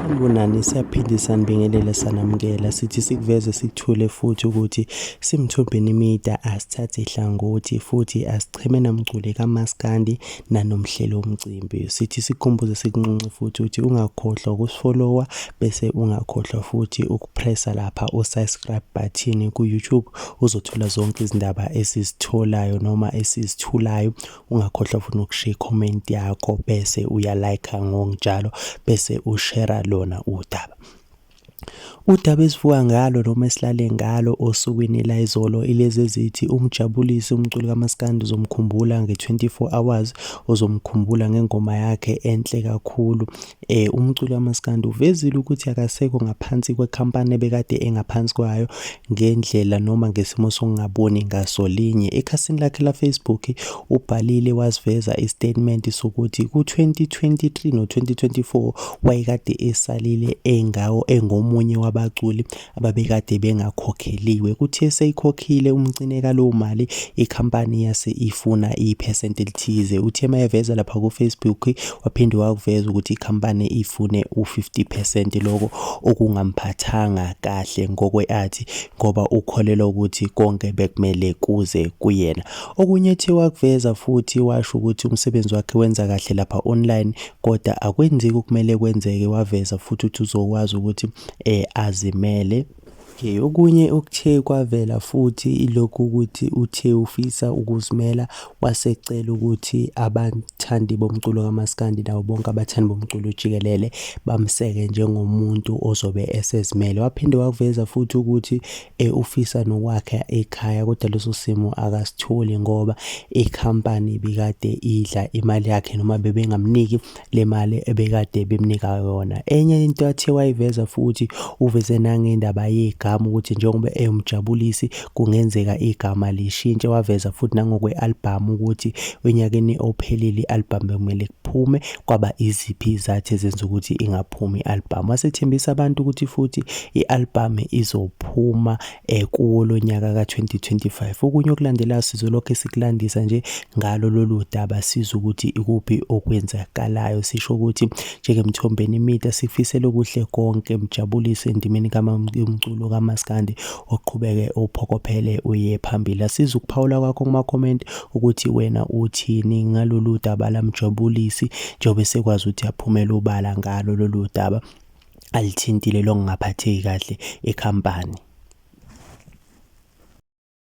Sanibonani, siyaphinde sanibingelela sanamukela sithi sikuveze sikuthule futhi ukuthi Simthombeni Media asithathe ihlangothi futhi asicheme namcule kaMaskandi nanomhlelo womcimbi. Sithi sikhumbuze sikunxunxe futhi ukuthi ungakhohlwa ukusifollowa bese ungakhohlwa futhi ukupressa lapha usubscribe button ku-YouTube uzothola zonke izindaba esizitholayo noma esizithulayo. Ungakhohlwa futhi nokushiya comment yakho bese uyalike ngokunjalo bese ushare lona udaba esivuka ngalo noma esilale ngalo osukwini la izolo ilezi ezithi umjabulisi umculi kaMaskandi uzomkhumbula nge-24 hours, uzomkhumbula ngengoma yakhe enhle kakhulu. Umculi kaMaskandi uvezile ukuthi akasekho ngaphansi kwekhampani ebekade engaphansi kwayo ngendlela noma ngesimo sokungaboni ngasolinye. Ekhasini lakhe la Facebook ubhalile wasiveza istatement sokuthi ku-2023 no-2024 wayekade esalile engomunye wabaculi ababekade bengakhokheliwe. Kuthe seyikhokhile umcineka lowo mali ikhampani yase ifuna iphesenti elithize. Uthe mayeveza lapha ku Facebook waphinde wakuveza ukuthi ikhampani ifune u50% lokho okungamphathanga kahle ngokwe-athi ngoba ukholelwa ukuthi konke bekumele kuze kuyena. Okunye ethe wakuveza futhi washo ukuthi umsebenzi wakhe wenza kahle lapha online kodwa akwenzeki okumele kwenzeke. Waveza futhi ukuthi uzokwazi ukuthi azimele. Okunye okuthe kwavela futhi ilokhu ukuthi uthe ufisa ukuzimela wasecela ukuthi abathandi bomculo kaMaskandi nabo bonke abathandi bomculo jikelele bamseke njengomuntu ozobe esezimele. Waphinde wakuveza futhi ukuthi ufisa nokwakha ekhaya kodwa leso simo akasitholi ngoba ikhampani bikade idla imali yakhe noma bebengamniki le mali ebekade bemnika yona. Enye into athe wayiveza futhi uveze nangendaba igama ukuthi njengoba umjabulisi kungenzeka igama lishintshe. Waveza futhi nangokwe-album ukuthi onyakeni ophelile i-album bekumele kuphume kwaba iziphi izathu ezenza ukuthi ingaphumi i-album. Wasethembisa abantu ukuthi futhi i-album izophuma kuwo lo nyaka ka-2025. Okunye okulandelayo sizolokhe sikulandisa nje ngalo lolu daba sizwe ukuthi ikuphi okwenzakalayo. Sisho ukuthi njengeMthombeni Media sifisela okuhle konke mjabulise endimeni umculo kaMaskandi oqhubeke uphokophele uye phambili. Asiza ukuphawula kwakho kuma-comment ukuthi wena uthini ngalolu daba lamjabulisi njengoba sekwazi ukuthi aphumele ubala ngalo lolu daba alithintile lokungaphatheki kahle ekhampani.